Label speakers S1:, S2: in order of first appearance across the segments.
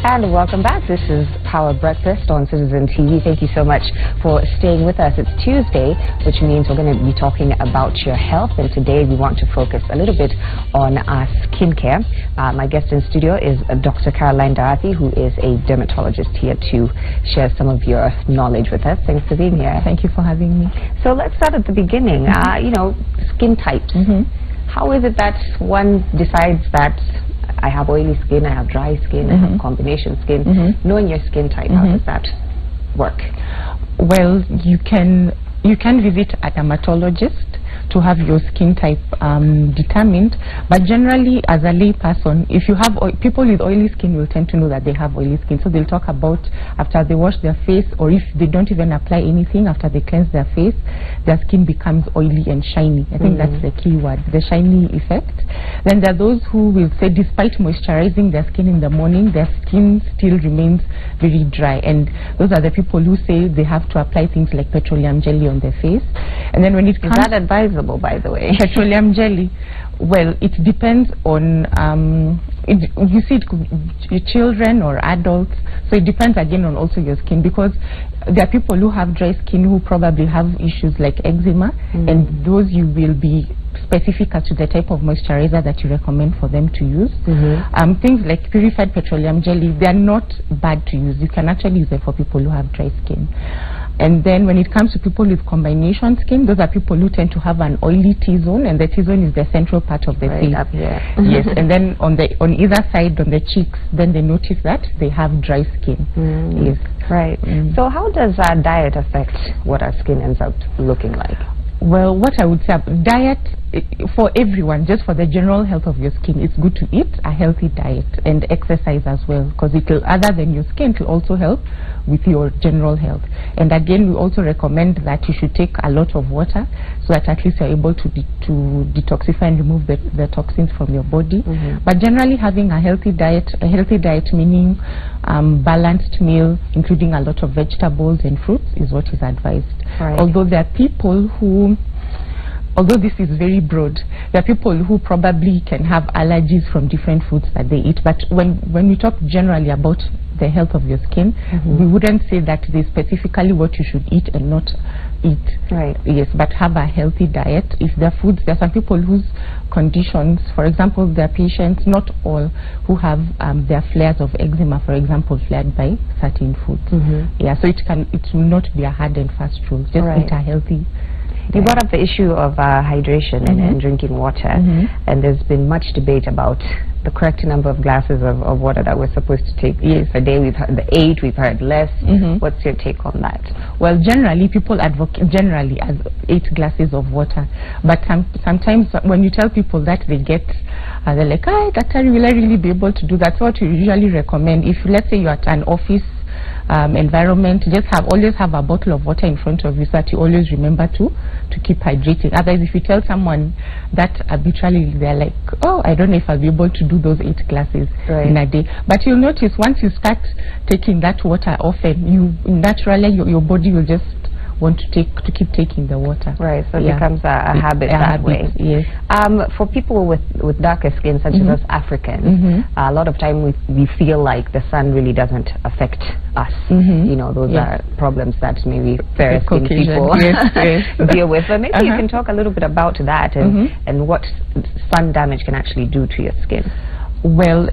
S1: And welcome back. This is Power Breakfast on Citizen TV. Thank you so much for staying with us. It's Tuesday, which means we're going to be talking about your health. And today we want to focus a little bit on skincare. My guest in studio is Dr. Caroline Darathi, who is a dermatologist here to share some of your knowledge with us. Thanks for being here.
S2: Thank you for having me.
S1: So let's start at the beginning. You know, skin types. How is it that one decides that I have oily skin, I have dry skin, I have combination skin? Knowing your skin type, how does that work?
S2: Well, you can visit a dermatologist to have your skin type determined, but generally as a lay person, if you have people with oily skin will tend to know that they have oily skin, so they'll talk about after they wash their face, or if they don't even apply anything after they cleanse their face, their skin becomes oily and shiny. I think that's the key word, the shiny effect. Then there are those who will say despite moisturizing their skin in the morning, their skin still remains very dry, and those are the people who say they have to apply things like petroleum jelly on their face. And then when it comes,
S1: is that advisable, by the way?
S2: Petroleum jelly, well, it depends on you see, it could be children or adults, so it depends again on also your skin, because there are people who have dry skin who probably have issues like eczema, and those you will be specific as to the type of moisturizer that you recommend for them to use. Things like purified petroleum jelly, they are not bad to use. You can actually use them for people who have dry skin. And then when it comes to people with combination skin, those are people who tend to have an oily T-zone, and the T-zone is the central part of the face.
S1: Up here.
S2: Yes, and then on either side, on the cheeks, then they notice that they have dry skin. Yes.
S1: Right. So how does diet affect what our skin ends up looking like?
S2: Well, what I would say, diet for everyone, just for the general health of your skin, it's good to eat a healthy diet and exercise as well, because it will, other than your skin, it will also help with your general health. And again, we also recommend that you should take a lot of water, so that at least you're able to detoxify and remove the toxins from your body. But generally, having a healthy diet meaning balanced meal, including a lot of vegetables and fruits, is what is advised.
S1: Right.
S2: Although there are people who, although this is very broad, there are people who probably can have allergies from different foods that they eat. But when we talk generally about the health of your skin, we wouldn't say that there's specifically what you should eat and not eat. Right. Yes, but have a healthy diet. If there are foods, there are some people whose conditions, for example, there are patients, not all, who have their flares of eczema, for example, flared by certain foods. Yeah, so it will not be a hard and fast rule. Just eat a healthy.
S1: You brought up the issue of hydration and drinking water, and there's been much debate about the correct number of glasses of water that we're supposed to take a day. We've heard the 8, we've heard less. What's your take on that?
S2: Well, generally people advocate generally as 8 glasses of water, but sometimes when you tell people that, they get they're like, Doctor, will I really be able to do that? So what we usually recommend, if let's say you're at an office environment, just always have a bottle of water in front of you, so that you always remember to keep hydrating. Otherwise, if you tell someone that arbitrarily, they're like, oh, I don't know if I'll be able to do those 8 glasses in a day. But you'll notice once you start taking that water often, you naturally your body will just want to keep taking the water. Right, so it becomes a habit that way. Yes.
S1: For people with darker skin, such as us Africans, a lot of time we feel like the sun really doesn't affect us. You know, those are problems that maybe fair skin people deal with. But maybe you can talk a little bit about that and what sun damage can actually do to your skin.
S2: Well,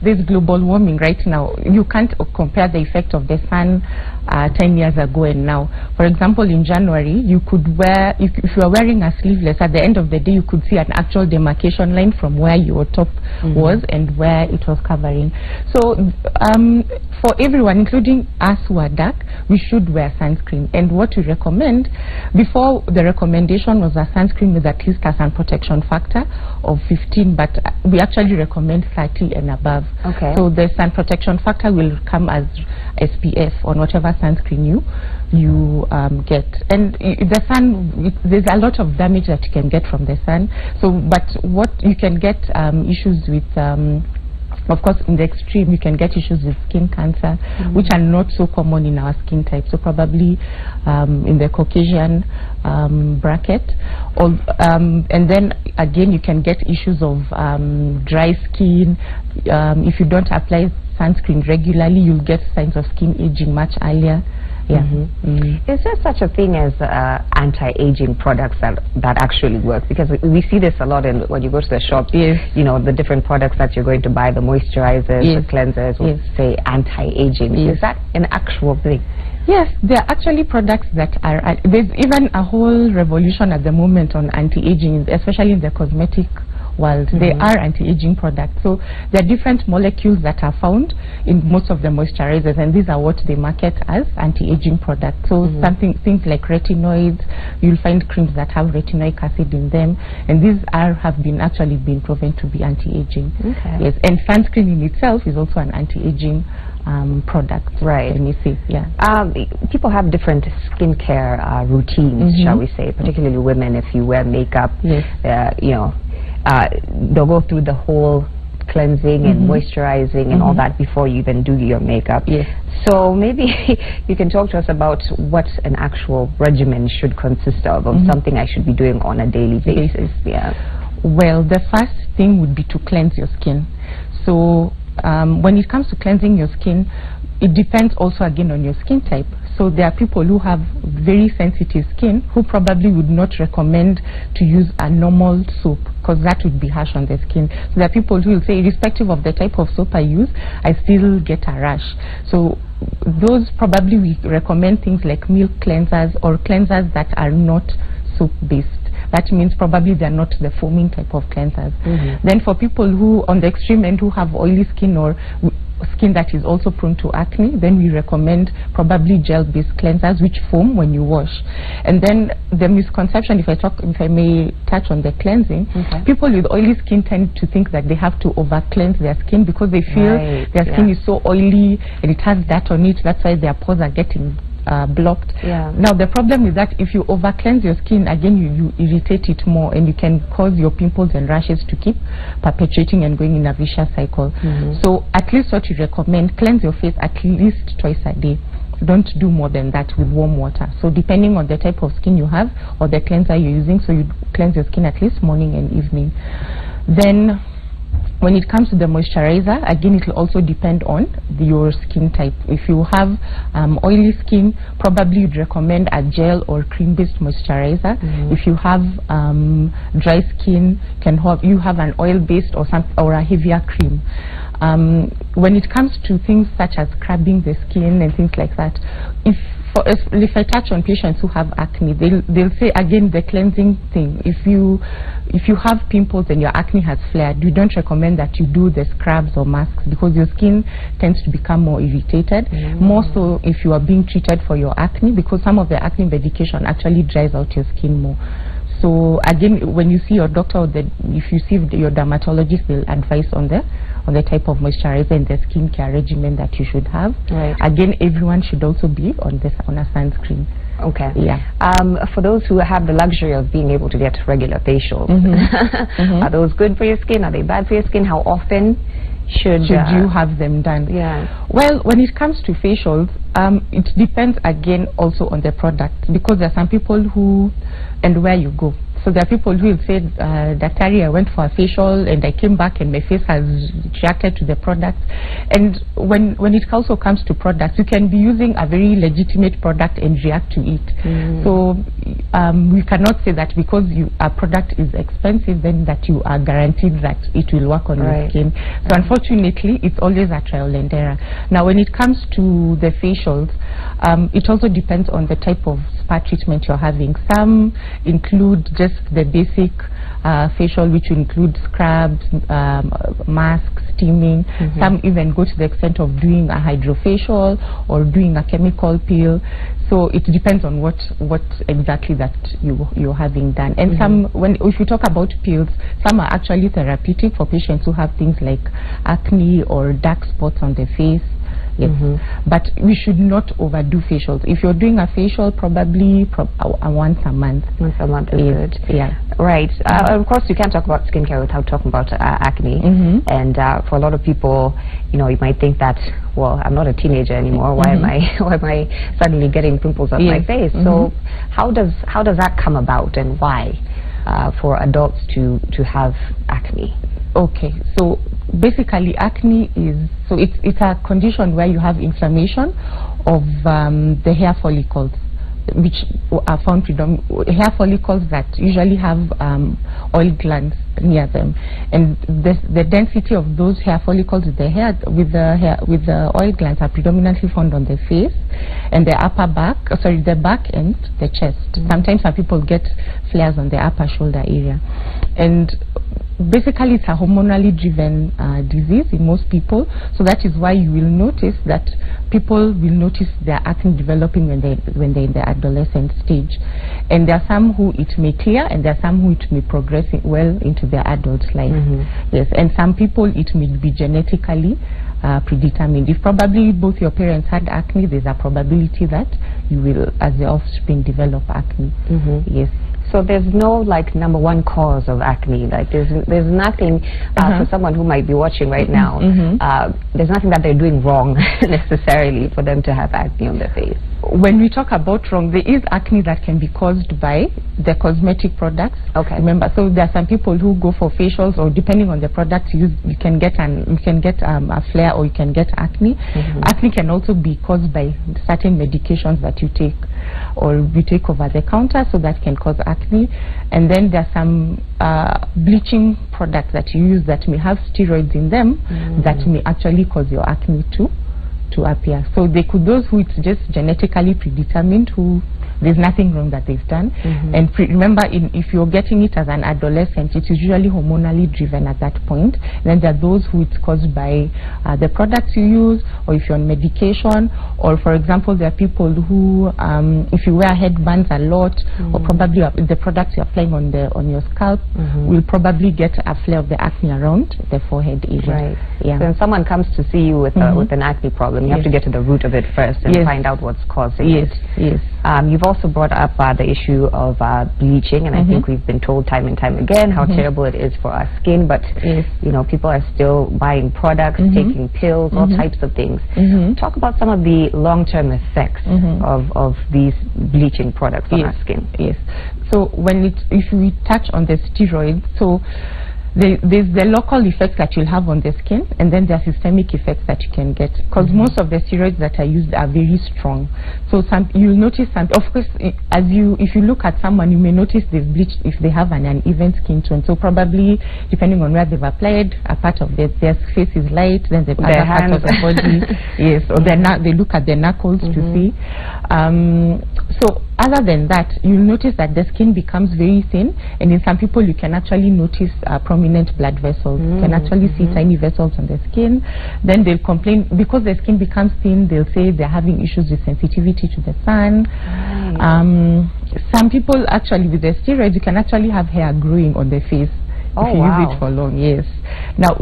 S2: there's global warming right now. You can't compare the effect of the sun 10 years ago and now. For example, in January, you could wear, if you are wearing a sleeveless, at the end of the day, you could see an actual demarcation line from where your top was and where it was covering. So for everyone, including us who are dark, we should wear sunscreen. And what we recommend, before the recommendation was a sunscreen with at least a sun protection factor of 15, but we actually recommend 30 and above. So the sun protection factor will come as SPF on whatever sunscreen you get. And the sun, there's a lot of damage that you can get from the sun. So, but what you can get issues with Of course, in the extreme, you can get issues with skin cancer, which are not so common in our skin type. So probably in the Caucasian bracket. And then again, you can get issues of dry skin. If you don't apply sunscreen regularly, you'll get signs of skin aging much earlier. Yeah.
S1: Is there such a thing as anti-aging products that actually work? Because we see this a lot when you go to the shop.
S2: Yes.
S1: You know, the different products that you're going to buy, the moisturizers, the cleansers, will say anti-aging. Is that an actual thing?
S2: Yes, there are actually products that are, there's even a whole revolution at the moment on anti-aging, especially in the cosmetic world. They are anti-aging products. So there are different molecules that are found in most of the moisturizers, and these are what they market as anti-aging products. So things like retinoids, you'll find creams that have retinoic acid in them, and these have actually been proven to be anti-aging. Yes, and sunscreen in itself is also an anti-aging product.
S1: Right.
S2: Let me see. Yeah.
S1: People have different skincare routines, shall we say, particularly women. If you wear makeup, you know, they'll go through the whole cleansing and moisturizing and all that before you even do your makeup.
S2: Yes.
S1: So maybe you can talk to us about what an actual regimen should consist of something I should be doing on a daily basis. Yeah.
S2: Well, the first thing would be to cleanse your skin. So when it comes to cleansing your skin, it depends also again on your skin type. So there are people who have very sensitive skin who probably would not recommend to use a normal soap, because that would be harsh on the skin. So there are people who will say, irrespective of the type of soap I use, I still get a rash. So those probably we recommend things like milk cleansers or cleansers that are not soap based. That means probably they're not the foaming type of cleansers. Then for people who on the extreme end who have oily skin or skin that is also prone to acne, then we recommend probably gel-based cleansers which foam when you wash. And then the misconception, if I may touch on the cleansing, people with oily skin tend to think that they have to over cleanse their skin because they feel their skin is so oily and it has that on it. That's why their pores are getting blocked. Now the problem is that if you over cleanse your skin, again you irritate it more, and you can cause your pimples and rashes to keep perpetuating and going in a vicious cycle. So at least what you recommend, cleanse your face at least twice a day. Don't do more than that with warm water. So depending on the type of skin you have or the cleanser you're using, so you cleanse your skin at least morning and evening. Then when it comes to the moisturizer, again it will also depend on your skin type. If you have oily skin, probably you'd recommend a gel or cream based moisturizer. If you have dry skin, you have an oil based or a heavier cream. When it comes to things such as scrubbing the skin and things like that, if I touch on patients who have acne, they'll say again the cleansing thing. If you have pimples and your acne has flared, we don't recommend that you do the scrubs or masks because your skin tends to become more irritated. More so if you are being treated for your acne, because some of the acne medication actually dries out your skin more. So again, when you see your doctor or if you see your dermatologist, they'll advise on the type of moisturizer and the skincare regimen that you should have. Again, everyone should also be on a sunscreen.
S1: Okay.
S2: Yeah.
S1: For those who have the luxury of being able to get regular facials, are those good for your skin? Are they bad for your skin? How often should
S2: you have them done? Well, when it comes to facials, it depends again also on the product, because there are some people who and where you go. So there are people who will say, Daktari, I went for a facial and I came back and my face has reacted to the product. And when it also comes to products, you can be using a very legitimate product and react to it. So we cannot say that because a product is expensive, then that you are guaranteed that it will work on your skin. So unfortunately, it's always a trial and error. Now, when it comes to the facials, it also depends on the type of spa treatment you're having. Some include just the basic facial, which will include scrubs, masks, steaming. Some even go to the extent of doing a hydrofacial or doing a chemical peel. So it depends on what exactly that you're having done. And if you talk about pills, some are actually therapeutic for patients who have things like acne or dark spots on the face. Yes. But we should not overdo facials. If you're doing a facial, probably once a month.
S1: Once a month is good.
S2: Yeah.
S1: Right. Of course, you can't talk about skincare without talking about acne. And for a lot of people, you know, you might think that, well, I'm not a teenager anymore. Why am I suddenly getting pimples on my face? So how does that come about, and why for adults to have acne?
S2: Okay, so basically acne is, so it's a condition where you have inflammation of the hair follicles, which are found hair follicles that usually have oil glands near them, and the density of those hair follicles with the oil glands are predominantly found on the face and the back and the chest. Sometimes some people get flares on the upper shoulder area, and basically it's a hormonally driven disease in most people. So that is why you will notice that people will notice their acne developing when they're in the adolescent stage, and there are some who it may clear, and there are some who it may progress well into their adult life. Yes, and some people it may be genetically predetermined. If probably both your parents had acne, there's a probability that you will, as the offspring, develop acne. Yes.
S1: So there's no like number one cause of acne. Like there's nothing for someone who might be watching right now. There's nothing that they're doing wrong necessarily for them to have acne on their face.
S2: When we talk about wrong, there is acne that can be caused by the cosmetic products.
S1: Okay.
S2: Remember, so there are some people who go for facials, or depending on the product you use, you can get a flare, or you can get acne. Acne can also be caused by certain medications that you take, or you take over the counter, so that can cause acne. And then there are some bleaching products that you use that may have steroids in them that may actually cause your acne to appear. So those who it's just genetically predetermined, who there's nothing wrong that they've done. And remember, if you're getting it as an adolescent, it is usually hormonally driven at that point. And then there are those who it's caused by the products you use, or if you're on medication, or for example, there are people who, if you wear headbands a lot, or probably the products you're applying on your scalp, will probably get a flare of the acne around the forehead area.
S1: Right. Yeah. So when someone comes to see you with an acne problem, you have to get to the root of it first and find out what's causing it.
S2: Yes.
S1: You've also brought up the issue of bleaching, and I think we've been told time and time again how terrible it is for our skin, but you know, people are still buying products, taking pills, all types of things. Talk about some of the long-term effects of these bleaching products on our skin.
S2: Yes. So if we touch on the steroids, so there's the local effects that you'll have on the skin, and then there are systemic effects that you can get, because most of the steroids that are used are very strong. So you'll notice some, of course, if you look at someone, you may notice they've bleached if they have an uneven skin tone. So probably depending on where they've applied, a part of their face is light, then the other part of the body or they look at their knuckles to see. So other than that, you'll notice that the skin becomes very thin, and in some people you can actually notice prominent blood vessels. You can actually see tiny vessels on the skin. Then they'll complain because the skin becomes thin. They'll say they're having issues with sensitivity to the sun. Some people actually, with the steroids, you can actually have hair growing on the face. If you use it for long, yes. Now,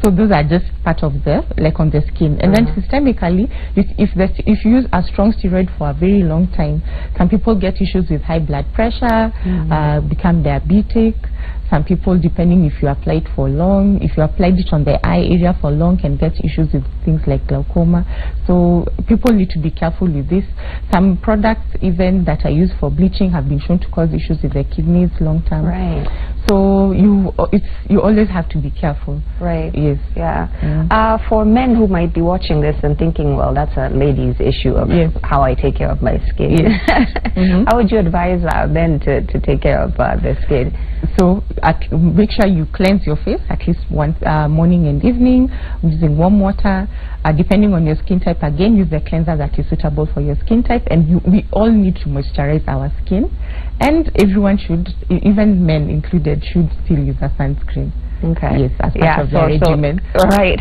S2: so those are just part of on the skin. And then systemically, if you use a strong steroid for a very long time, some people get issues with high blood pressure, become diabetic. Some people, depending if you apply it for long, if you applied it on the eye area for long, can get issues with things like glaucoma. So people need to be careful with this. Some products even that are used for bleaching have been shown to cause issues with the kidneys long term.
S1: Right.
S2: So you always have to be careful.
S1: Right.
S2: Yes.
S1: Yeah. For men who might be watching this and thinking, well, that's a lady's issue of how I take care of my skin. How would you advise men to take care of their skin?
S2: So make sure you cleanse your face at least once morning and evening using warm water. Depending on your skin type, again, use the cleanser that is suitable for your skin type. And we all need to moisturize our skin, and everyone should, even men included, should still use a sunscreen.
S1: Okay.
S2: Yes, as part of their regimen.
S1: Right.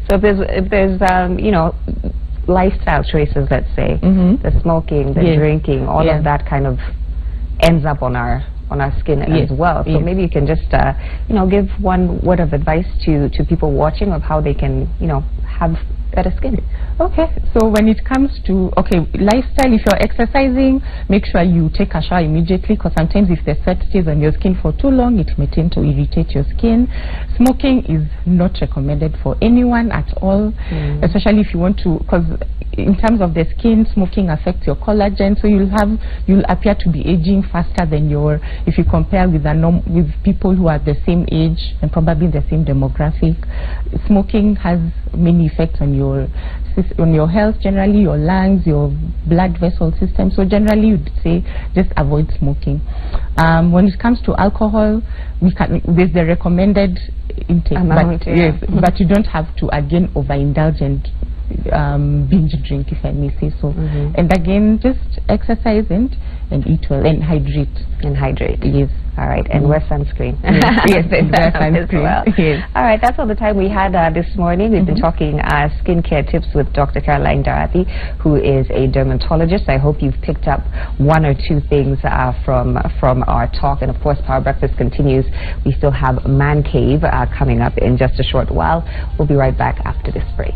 S1: So if there's you know, lifestyle choices, let's say, the smoking, the drinking, all of that kind of ends up on our skin as well. So maybe you can just you know, give one word of advice to people watching of how they can, you know, have better skin?
S2: Okay, so when it comes to, lifestyle, if you're exercising, make sure you take a shower immediately, because sometimes if the sweat stays on your skin for too long, it may tend to irritate your skin. Smoking is not recommended for anyone at all, especially if you want to, because in terms of the skin, smoking affects your collagen, so you'll appear to be aging faster than if you compare with with people who are the same age and probably the same demographic. Smoking has many effects on your health, generally your lungs, your blood vessel system. So generally you'd say just avoid smoking. When it comes to alcohol, there's the recommended intake amount, but you don't have to again overindulge and binge drink, if I may say so. And again, just exercise and eat well and hydrate.
S1: Yes. All right, and wear sunscreen.
S2: Yes, wear sunscreen.
S1: Well.
S2: Yes.
S1: All right, that's all the time we had this morning. We've been talking skincare tips with Dr. Caroline Darathi, who is a dermatologist. I hope you've picked up one or two things from our talk. And of course, Power Breakfast continues. We still have Man Cave coming up in just a short while. We'll be right back after this break.